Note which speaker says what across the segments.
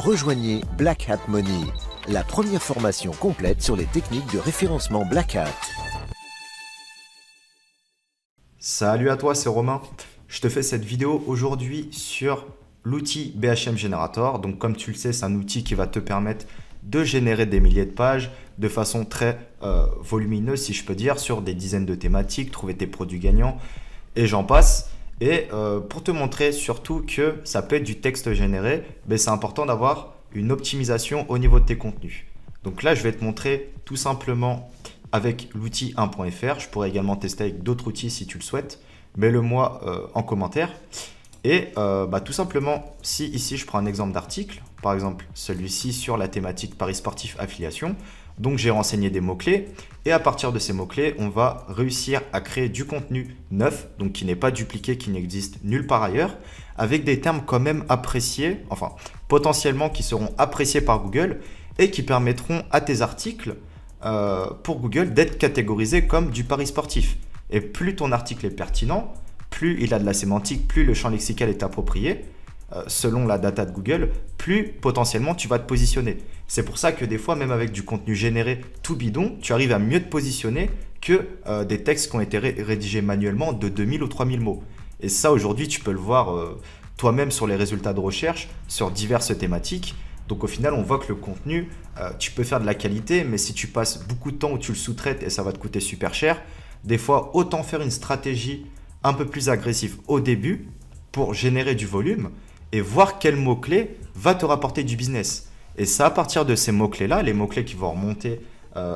Speaker 1: Rejoignez Black Hat Money, la première formation complète sur les techniques de référencement Black Hat.
Speaker 2: Salut à toi, c'est Romain. Je te fais cette vidéo aujourd'hui sur l'outil BHM Generator. Donc comme tu le sais, c'est un outil qui va te permettre de générer des milliers de pages de façon très volumineuse, si je peux dire, sur des dizaines de thématiques, trouver tes produits gagnants et j'en passe. Et pour te montrer surtout que ça peut être du texte généré, ben c'est important d'avoir une optimisation au niveau de tes contenus. Donc là, je vais te montrer tout simplement avec l'outil 1.fr. Je pourrais également tester avec d'autres outils si tu le souhaites. Mets-le-moi en commentaire. Et tout simplement, si ici je prends un exemple d'article, par exemple celui-ci sur la thématique Paris Sportif Affiliation, donc j'ai renseigné des mots-clés et à partir de ces mots-clés, on va réussir à créer du contenu neuf, donc qui n'est pas dupliqué, qui n'existe nulle part ailleurs, avec des termes quand même appréciés, enfin potentiellement qui seront appréciés par Google et qui permettront à tes articles pour Google d'être catégorisés comme du Paris sportif. Et plus ton article est pertinent, plus il a de la sémantique, plus le champ lexical est approprié, selon la data de Google, plus potentiellement tu vas te positionner. C'est pour ça que des fois, même avec du contenu généré tout bidon, tu arrives à mieux te positionner que des textes qui ont été rédigés manuellement de 2000 ou 3000 mots. Et ça, aujourd'hui, tu peux le voir toi-même sur les résultats de recherche, sur diverses thématiques. Donc au final, on voit que le contenu, tu peux faire de la qualité, mais si tu passes beaucoup de temps où tu le sous-traites et ça va te coûter super cher, des fois, autant faire une stratégie un peu plus agressive au début pour générer du volume et voir quel mot-clé va te rapporter du business. Et c'est à partir de ces mots-clés-là, les mots-clés qui vont remonter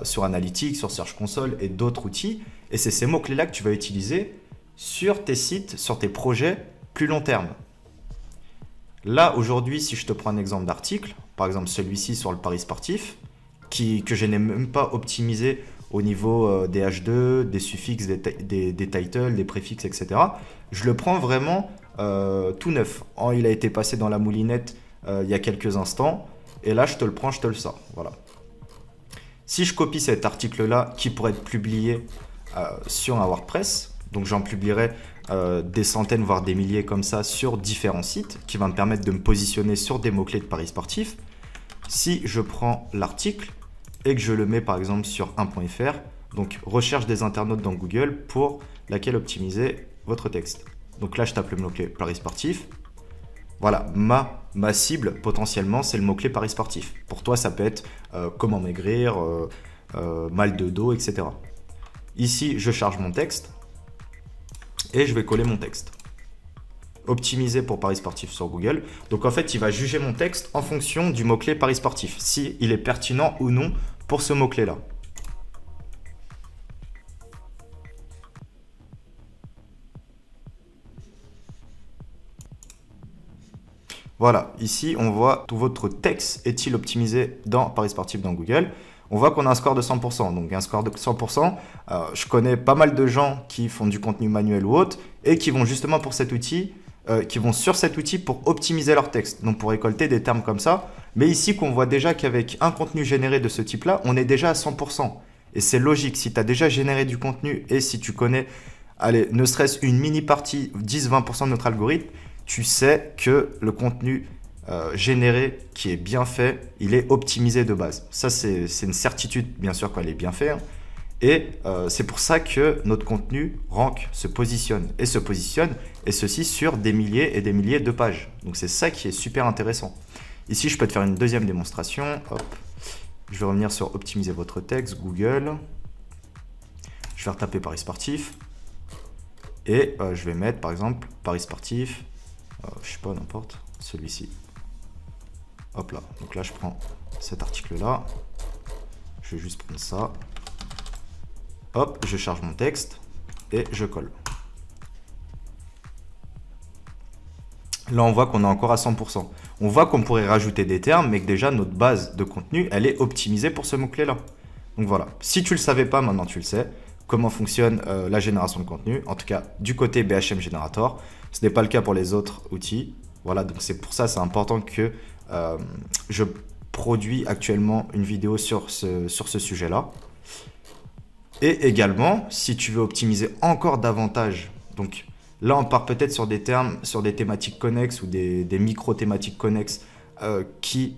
Speaker 2: sur Analytics, sur Search Console et d'autres outils, et c'est ces mots-clés-là que tu vas utiliser sur tes sites, sur tes projets plus long terme. Là, aujourd'hui, si je te prends un exemple d'article, par exemple celui-ci sur le Paris sportif, que je n'ai même pas optimisé au niveau des H2, des suffixes, des titles, des préfixes, etc. Je le prends vraiment tout neuf. Il a été passé dans la moulinette il y a quelques instants. Et là, je te le prends, je te le sors. Voilà. Si je copie cet article-là, qui pourrait être publié sur un WordPress, donc j'en publierai des centaines, voire des milliers comme ça sur différents sites, qui va me permettre de me positionner sur des mots-clés de Paris sportif. Si je prends l'article et que je le mets par exemple sur 1.fr, donc recherche des internautes dans Google pour laquelle optimiser votre texte. Donc là, je tape le mot-clé Paris sportif. Voilà, ma cible potentiellement, c'est le mot-clé Paris sportif. Pour toi, ça peut être comment maigrir, mal de dos, etc. Ici, je charge mon texte et je vais coller mon texte. Optimisé pour Paris sportif sur Google. Donc en fait, il va juger mon texte en fonction du mot-clé Paris sportif, si il est pertinent ou non pour ce mot-clé-là. Voilà, ici on voit tout votre texte est-il optimisé dans Paris sportif dans Google. On voit qu'on a un score de 100%. Donc un score de 100%, je connais pas mal de gens qui font du contenu manuel ou autre et qui vont justement pour cet outil, qui vont sur cet outil pour optimiser leur texte. Donc pour récolter des termes comme ça. Mais ici qu'on voit déjà qu'avec un contenu généré de ce type-là, on est déjà à 100%. Et c'est logique, si tu as déjà généré du contenu et si tu connais, allez, ne serait-ce une mini partie, 10-20% de notre algorithme, tu sais que le contenu généré qui est bien fait, il est optimisé de base. Ça, c'est une certitude, bien sûr, quand il est bien fait. Hein. Et c'est pour ça que notre contenu rank, se positionne, et ceci sur des milliers et des milliers de pages. Donc, c'est ça qui est super intéressant. Ici, je peux te faire une deuxième démonstration. Hop. Je vais revenir sur optimiser votre texte, Google. Je vais retaper Paris sportif. Et je vais mettre, par exemple, Paris sportif. Je sais pas, n'importe, celui-ci. Hop là, donc là je prends cet article-là. Je vais juste prendre ça. Hop, je charge mon texte et je colle. Là, on voit qu'on est encore à 100%. On voit qu'on pourrait rajouter des termes, mais que déjà notre base de contenu, elle est optimisée pour ce mot-clé-là. Donc voilà, si tu ne le savais pas, maintenant tu le sais. Comment fonctionne la génération de contenu, en tout cas du côté BHM Generator. Ce n'est pas le cas pour les autres outils. Voilà, donc c'est pour ça c'est important que je produis actuellement une vidéo sur ce sujet-là. Et également, si tu veux optimiser encore davantage, donc là on part peut-être sur des termes, sur des thématiques connexes ou des micro-thématiques connexes qui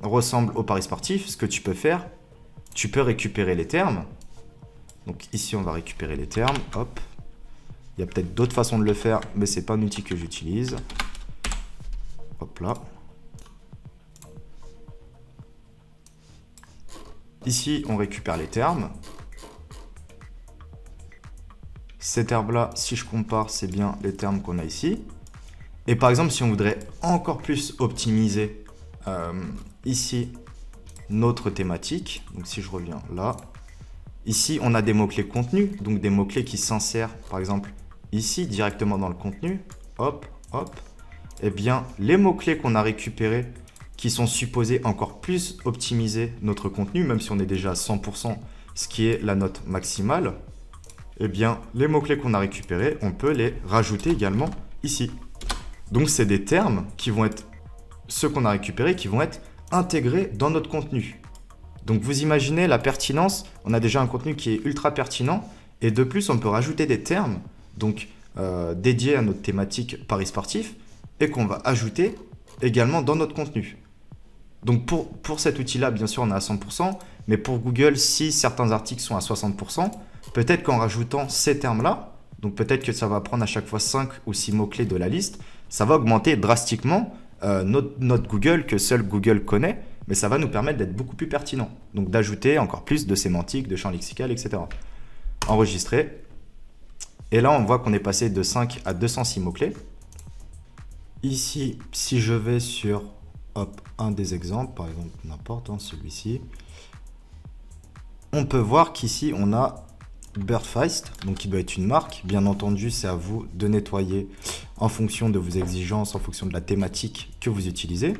Speaker 2: ressemble au pari sportif, ce que tu peux faire, tu peux récupérer les termes. Donc ici, on va récupérer les termes. Hop. Il y a peut-être d'autres façons de le faire, mais ce n'est pas un outil que j'utilise. Hop là. Ici, on récupère les termes. Ces termes-là, si je compare, c'est bien les termes qu'on a ici. Et par exemple, si on voudrait encore plus optimiser ici notre thématique, donc si je reviens là, ici, on a des mots-clés contenus, donc des mots-clés qui s'insèrent, par exemple, ici, directement dans le contenu. Hop, hop. Eh bien, les mots-clés qu'on a récupérés, qui sont supposés encore plus optimiser notre contenu, même si on est déjà à 100%, ce qui est la note maximale, eh bien, les mots-clés qu'on a récupérés, on peut les rajouter également ici. Donc, c'est des termes qui vont être, ceux qu'on a récupérés, qui vont être intégrés dans notre contenu. Donc, vous imaginez la pertinence, on a déjà un contenu qui est ultra pertinent, et de plus, on peut rajouter des termes, donc dédiés à notre thématique paris sportif, et qu'on va ajouter également dans notre contenu. Donc, pour cet outil-là, bien sûr, on est à 100%, mais pour Google, si certains articles sont à 60%, peut-être qu'en rajoutant ces termes-là, donc peut-être que ça va prendre à chaque fois 5 ou 6 mots-clés de la liste, ça va augmenter drastiquement notre Google que seul Google connaît, mais ça va nous permettre d'être beaucoup plus pertinent. Donc d'ajouter encore plus de sémantique, de champs lexical, etc. Enregistrer. Et là, on voit qu'on est passé de 5 à 206 mots-clés. Ici, si je vais sur un des exemples, par exemple n'importe, celui-ci, on peut voir qu'ici, on a Birdfeist, donc qui doit être une marque. Bien entendu, c'est à vous de nettoyer en fonction de vos exigences, en fonction de la thématique que vous utilisez.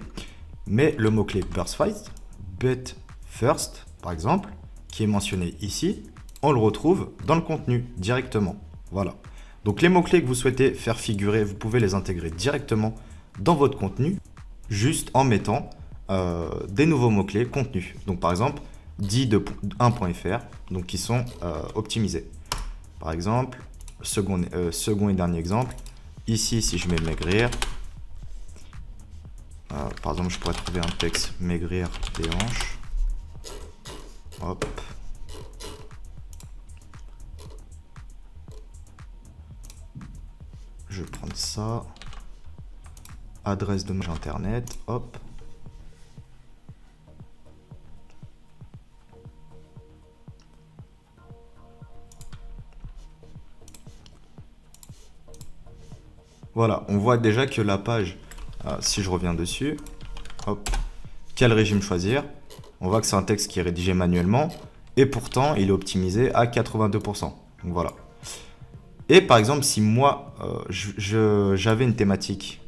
Speaker 2: Mais le mot-clé Birdfeist, Bet First, par exemple, qui est mentionné ici, on le retrouve dans le contenu directement. Voilà. Donc les mots-clés que vous souhaitez faire figurer, vous pouvez les intégrer directement dans votre contenu, juste en mettant des nouveaux mots-clés contenus. Donc par exemple, 1.fr, donc qui sont optimisés. Par exemple, second et dernier exemple, ici si je mets maigrir, par exemple je pourrais trouver un texte maigrir des hanches, hop, je vais prendre ça, adresse de page internet, hop. Voilà, on voit déjà que la page, si je reviens dessus, hop, quel régime choisir? On voit que c'est un texte qui est rédigé manuellement et pourtant il est optimisé à 82%. Donc voilà. Et par exemple, si moi j'avais une thématique,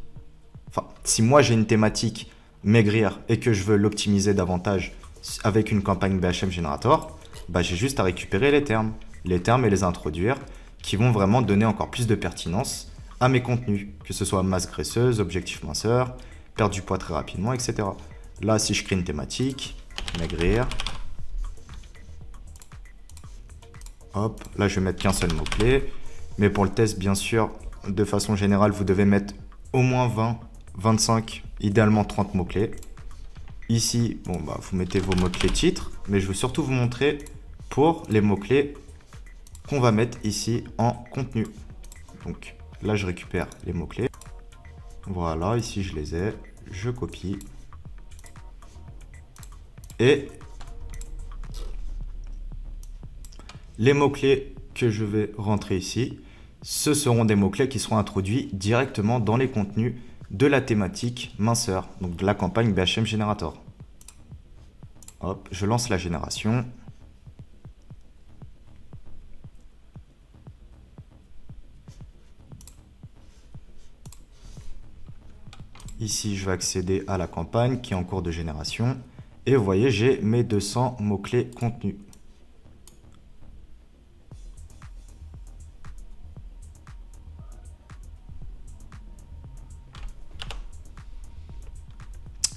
Speaker 2: enfin, si moi j'ai une thématique maigrir et que je veux l'optimiser davantage avec une campagne BHM Generator, bah, j'ai juste à récupérer les termes et les introduire qui vont vraiment donner encore plus de pertinence à mes contenus, que ce soit masse graisseuse, objectif minceur, perdre du poids très rapidement, etc. Là, si je crée une thématique, maigrir, hop, là je vais mettre qu'un seul mot-clé, mais pour le test, bien sûr, de façon générale, vous devez mettre au moins 20, 25, idéalement 30 mots-clés. Ici, bon, bah, vous mettez vos mots-clés titres, mais je veux surtout vous montrer pour les mots-clés qu'on va mettre ici en contenu. Donc, là, je récupère les mots-clés. Voilà, ici, je les ai. Je copie. Et les mots-clés que je vais rentrer ici, ce seront des mots-clés qui seront introduits directement dans les contenus de la thématique minceur, donc de la campagne BHM Generator. Hop, je lance la génération. Ici, je vais accéder à la campagne qui est en cours de génération. Et vous voyez, j'ai mes 200 mots-clés contenus.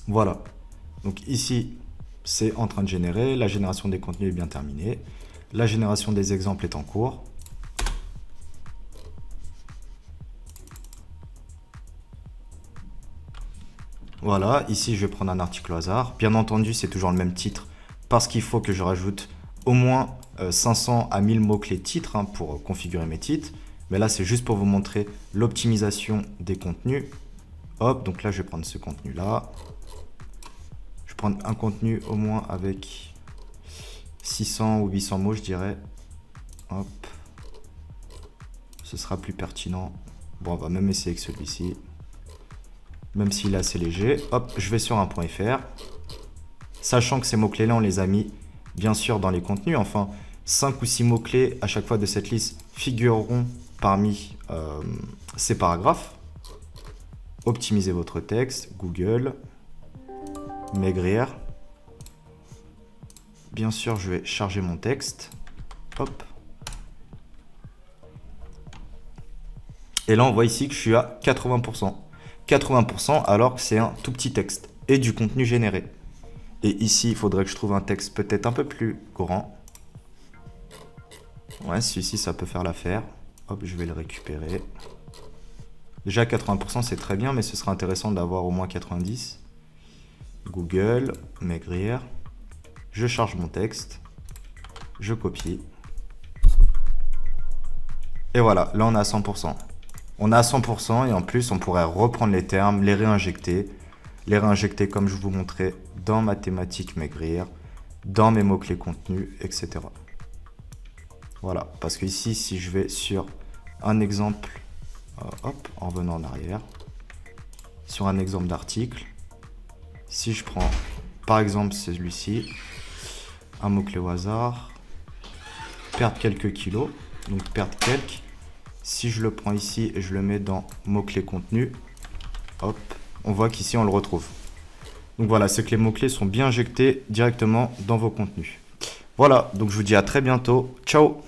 Speaker 2: Voilà. Donc ici, c'est en train de générer. La génération des contenus est bien terminée. La génération des exemples est en cours. Voilà, ici je vais prendre un article au hasard. Bien entendu, c'est toujours le même titre parce qu'il faut que je rajoute au moins 500 à 1000 mots-clés titres pour configurer mes titres. Mais là, c'est juste pour vous montrer l'optimisation des contenus. Hop, donc là, je vais prendre ce contenu-là. Je vais prendre un contenu au moins avec 600 ou 800 mots, je dirais. Hop. Ce sera plus pertinent. Bon, on va même essayer avec celui-ci. Même s'il est assez léger. Hop, je vais sur un .fr. Sachant que ces mots-clés-là, on les a mis, bien sûr, dans les contenus. Enfin, 5 ou 6 mots-clés à chaque fois de cette liste figureront parmi ces paragraphes. Optimisez votre texte. Google. Maigrir. Bien sûr, je vais charger mon texte. Hop. Et là, on voit ici que je suis à 80%. 80% alors que c'est un tout petit texte et du contenu généré. Et ici, il faudrait que je trouve un texte peut-être un peu plus grand. Ouais, celui-ci, ça peut faire l'affaire. Hop, je vais le récupérer. Déjà, 80%, c'est très bien, mais ce serait intéressant d'avoir au moins 90%. Google, maigrir. Je charge mon texte. Je copie. Et voilà, là, on est à 100%. On est à 100% et en plus, on pourrait reprendre les termes, les réinjecter comme je vous montrais dans ma thématique maigrir, dans mes mots-clés contenus, etc. Voilà, parce que ici, si je vais sur un exemple, hop, en revenant en arrière, sur un exemple d'article, si je prends par exemple celui-ci, un mot-clé au hasard, perdre quelques kilos, donc perdre quelques. Si je le prends ici et je le mets dans mots-clés contenu, hop, on voit qu'ici on le retrouve. Donc voilà, c'est que les mots-clés sont bien injectés directement dans vos contenus. Voilà, donc je vous dis à très bientôt. Ciao!